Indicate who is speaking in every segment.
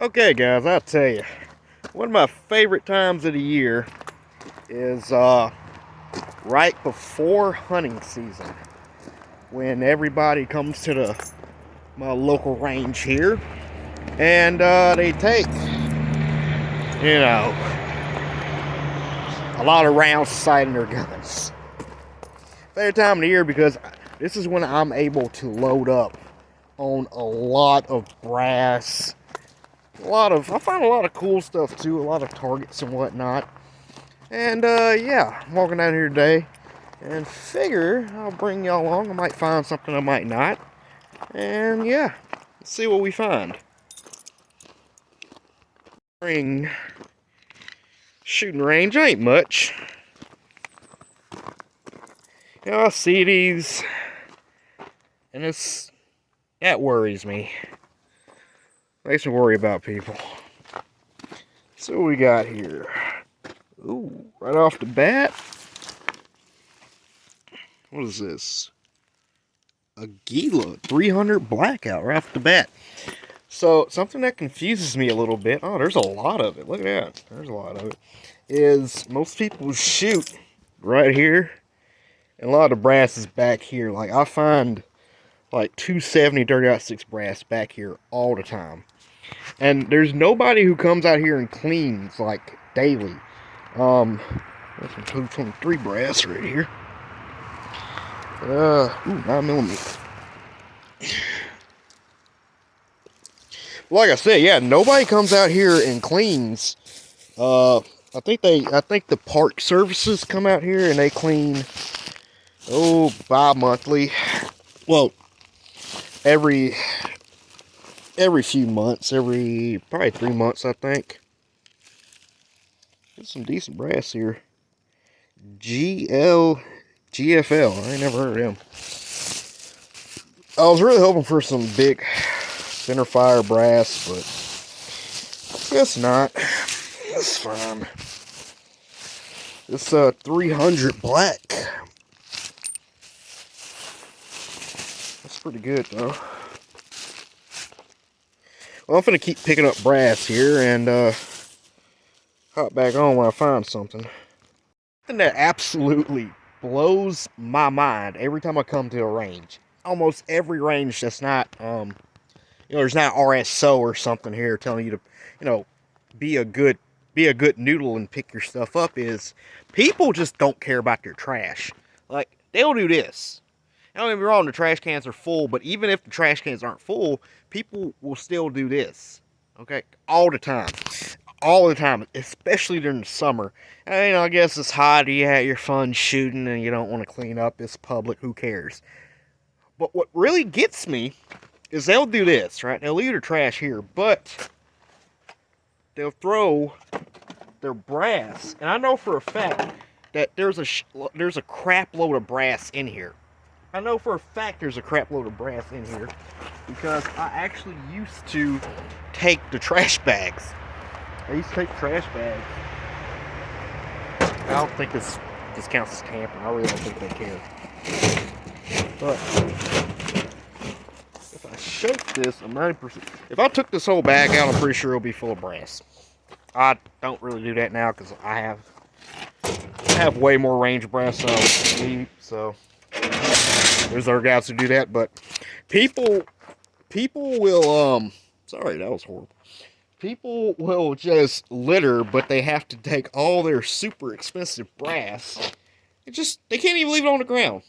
Speaker 1: Okay, guys, I'll tell you, one of my favorite times of the year is right before hunting season, when everybody comes to my local range here, and they take, you know, a lot of rounds to sight in their guns. Favorite time of the year because this is when I'm able to load up on a lot of brass. I find a lot of cool stuff too, a lot of targets and whatnot. And yeah, I'm walking down here today and figure I'll bring y'all along. I might find something, I might not. And yeah, let's see what we find. Spring shooting range ain't much. You know, I see these and that worries me. Makes me worry about people. So what we got here? Ooh, right off the bat. What is this? A Gila 300 blackout right off the bat. So something that confuses me a little bit. Oh, there's a lot of it. Look at that. There's a lot of it. Is most people shoot right here, and a lot of the brass is back here. Like I find like 270 30-06 brass back here all the time, and there's nobody who comes out here and cleans like daily. There's some 223 brass right here. Ooh, 9mm. Like I said, yeah, nobody comes out here and cleans. I think the park services come out here and they clean. Bi-monthly. Well, every few months, probably 3 months, I think. There's some decent brass here. GFL. I ain't never heard of them. I was really hoping for some big centerfire brass, but guess not. That's fine. This 300 black. That's pretty good though. Well, I'm gonna keep picking up brass here and hop back on when I find something. Something that absolutely blows my mind every time I come to a range. Almost every range that's not there's not RSO or something here telling you to, be a good noodle and pick your stuff up is people just don't care about their trash. Like, they'll do this. Don't get me wrong, the trash cans are full, but even if the trash cans aren't full, people will still do this. Okay? All the time. All the time, especially during the summer. And, I guess it's hot, you had your fun shooting, and you don't want to clean up. It's public, who cares? But what really gets me is they'll do this, right? They'll leave their trash here, but they'll throw their brass, and I know for a fact that there's a crap load of brass in here. I know for a fact there's a crap load of brass in here because I actually used to take the trash bags. I used to take the trash bags. I don't think this counts as tampering. I really don't think they care. But if I shake this, I'm 90%. If I took this whole bag out, I'm pretty sure it'll be full of brass. I don't really do that now because I have way more range brass than I need. So there's other guys who do that, but people will sorry, that was horrible. People will just litter, but they have to take all their super expensive brass. They can't even leave it on the ground.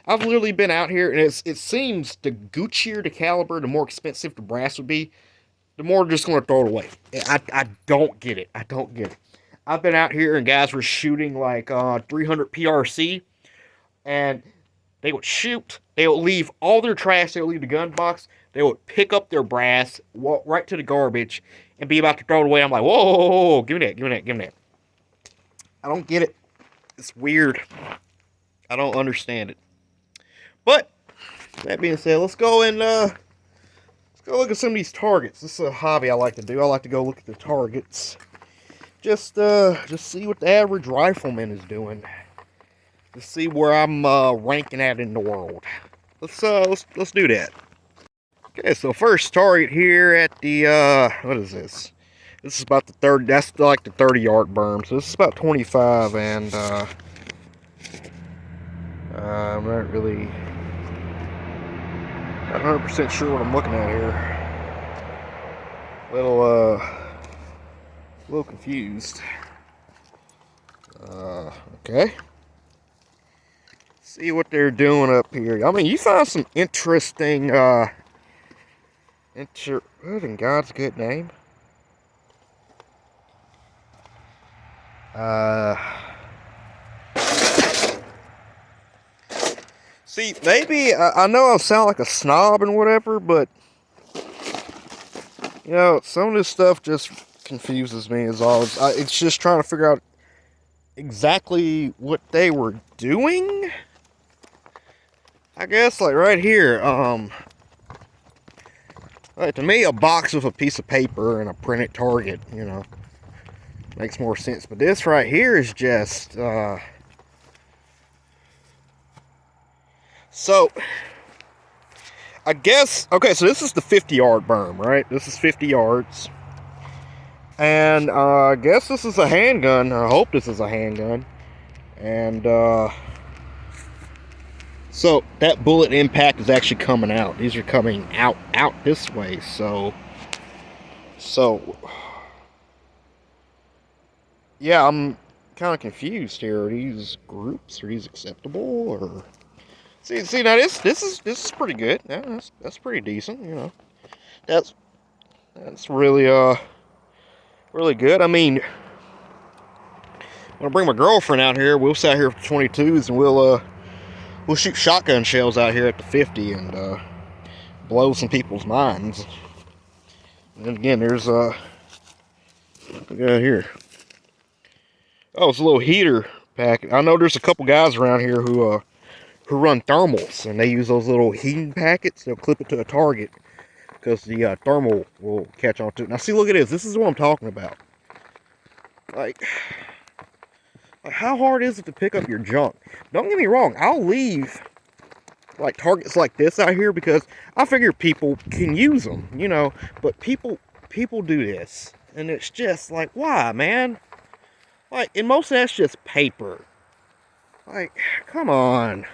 Speaker 1: I've literally been out here, and it seems the Guccier the caliber, the more expensive the brass would be, the more they're just going to throw it away. I don't get it. I don't get it. I've been out here, and guys were shooting like 300 PRC, and they would shoot. They would leave all their trash. They would leave the gun box. They would pick up their brass, walk right to the garbage, and be about to throw it away. I'm like, whoa, whoa, whoa, whoa, give me that, give me that, give me that. I don't get it. It's weird. I don't understand it. But that being said, let's go look at some of these targets. This is a hobby I like to do. I like to go look at the targets. Just see what the average rifleman is doing. To see where I'm ranking at in the world. Let's do that. Okay, so first target here at the, what is this? This is about the 30, that's like the 30-yard berm. So this is about 25, and, I'm not really, not 100% sure what I'm looking at here. A little confused. Okay. See what they're doing up here. I mean, you find some interesting, what in God's good name? See, maybe, I know I sound like a snob and whatever, but, you know, some of this stuff just confuses me as all. It's just trying to figure out exactly what they were doing. I guess, like, right here, like, to me, a box with a piece of paper and a printed target, you know, makes more sense. But this right here is just, so, I guess, okay, so this is the 50-yard berm, right? This is 50 yards. And, I guess this is a handgun. I hope this is a handgun. And, so, that bullet impact is actually coming out. These are coming out this way, so, yeah, I'm kind of confused here. Are these groups? Are these acceptable, or... See, now this is pretty good. Yeah, that's pretty decent, you know. That's really really good. I mean, when I bring my girlfriend out here, we'll sit out here for 22s and we'll shoot shotgun shells out here at the 50 and blow some people's minds. And then again, there's look at here. Oh, it's a little heater packet. I know there's a couple guys around here who run thermals, and they use those little heating packets. They'll clip it to a target because the thermal will catch on to it. Now, see, look at this. This is what I'm talking about. Like, how hard is it to pick up your junk? Don't get me wrong. I'll leave like targets like this out here because I figure people can use them, you know. But people do this, and it's just like, why, man? Like, and most of that's just paper. Like, come on.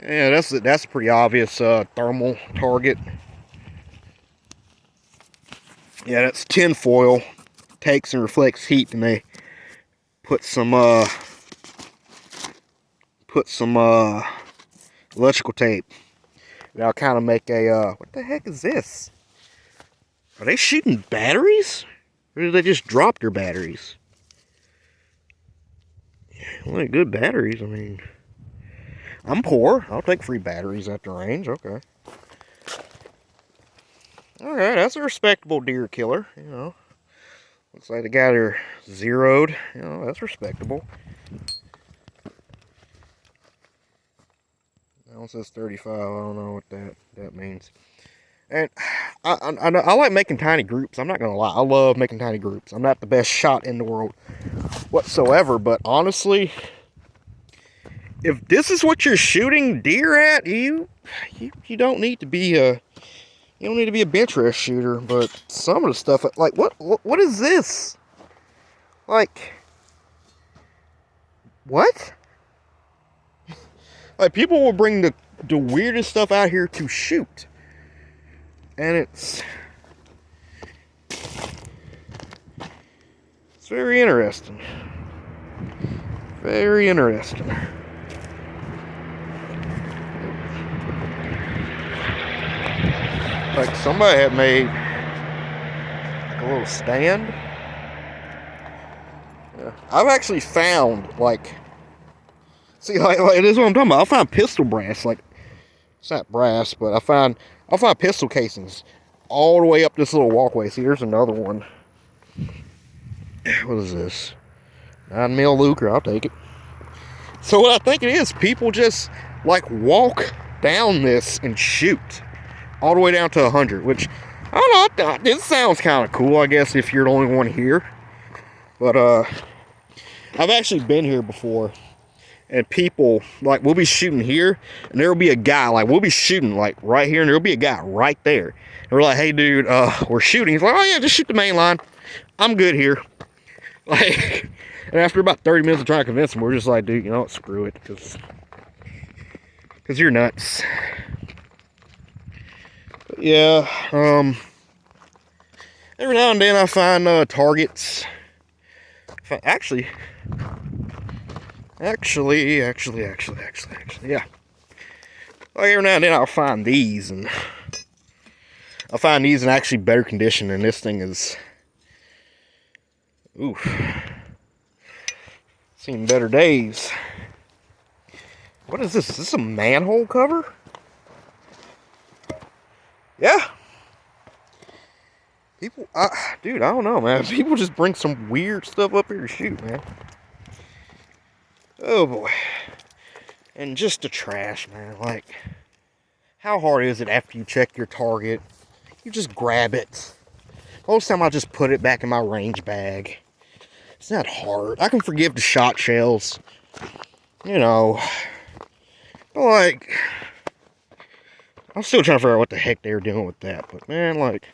Speaker 1: Yeah, that's a pretty obvious thermal target. Yeah, that's tin foil. Takes and reflects heat, and they put some electrical tape. That'll kind of make a what the heck is this? Are they shooting batteries, or did they just drop their batteries? Well, they're good batteries. I mean, I'm poor. I'll take free batteries at the range. Okay. Alright, that's a respectable deer killer, you know. Looks like the guy there zeroed. You know, that's respectable. That one says 35. I don't know what that means. And I like making tiny groups. I'm not going to lie. I love making tiny groups. I'm not the best shot in the world whatsoever, but honestly, if this is what you're shooting deer at, you don't need to be a bench rest shooter. But some of the stuff, like what is this? Like, what? Like, people will bring the weirdest stuff out here to shoot, and it's very interesting. Very interesting. Like, somebody had made like a little stand. Yeah. I've actually found, like, see, like this is what I'm talking about. I find pistol brass, like, it's not brass, but I'll find pistol casings all the way up this little walkway. See, here's another one. What is this? 9mm Luger, I'll take it. So what I think it is, people just, like, walk down this and shoot all the way down to 100, which, I don't know, this sounds kind of cool, I guess, if you're the only one here. But, I've actually been here before, and people, like, we'll be shooting here, and there'll be a guy, like, we'll be shooting, like, right here, and there'll be a guy right there. And we're like, hey, dude, we're shooting. He's like, oh, yeah, just shoot the main line. I'm good here. Like, and after about 30 minutes of trying to convince him, we're just like, dude, you know what, screw it, because you're nuts. But yeah, every now and then I find targets. Actually, yeah. Like every now and then I'll find these, and I'll find these in actually better condition, and this thing is, oof, seen better days. What is this? Is this a manhole cover? Yeah. People, dude, I don't know, man. People just bring some weird stuff up here to shoot, man. Oh boy. And just the trash, man. Like, how hard is it after you check your target? You just grab it. Most time I just put it back in my range bag. It's not hard. I can forgive the shot shells. You know. But like, I'm still trying to figure out what the heck they were doing with that. But man, like,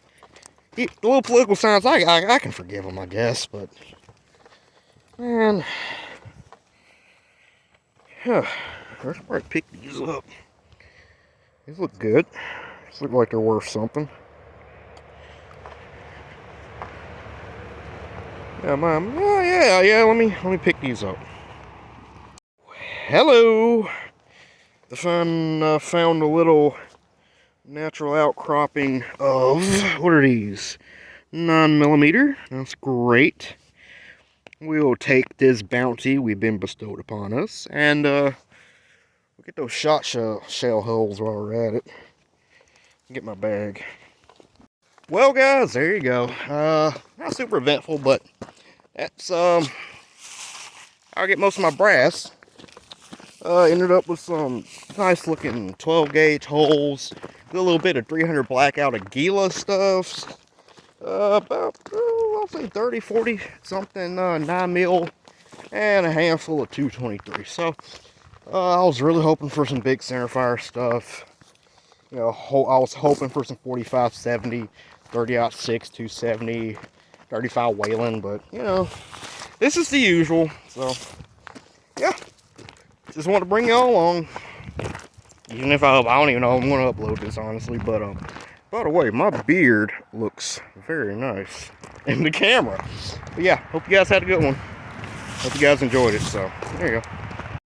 Speaker 1: the little political signs, I can forgive them, I guess. But man, yeah, let's probably pick these up. These look good. These look like they're worth something. Yeah, Mom. Yeah. Let me pick these up. Hello. I found a little natural outcropping of, what are these? 9mm. That's great. We'll take this bounty we've been bestowed upon us, and we'll get those shot shell holes while we're at it. Get my bag. Well, guys, there you go. Not super eventful, but that's I'll get most of my brass. Ended up with some nice looking 12 gauge holes, a little bit of 300 blackout Aguila stuff, about I'll say 30, 40 something 9mm, and a handful of 223. So I was really hoping for some big centerfire stuff. You know, I was hoping for some 45-70, 30-06, 270, 35 Whelen, but you know, this is the usual. So yeah, just want to bring y'all along. Even if I don't even know I'm going to upload this, honestly. But by the way, my beard looks very nice in the camera. But yeah, hope you guys had a good one. Hope you guys enjoyed it. So there you go.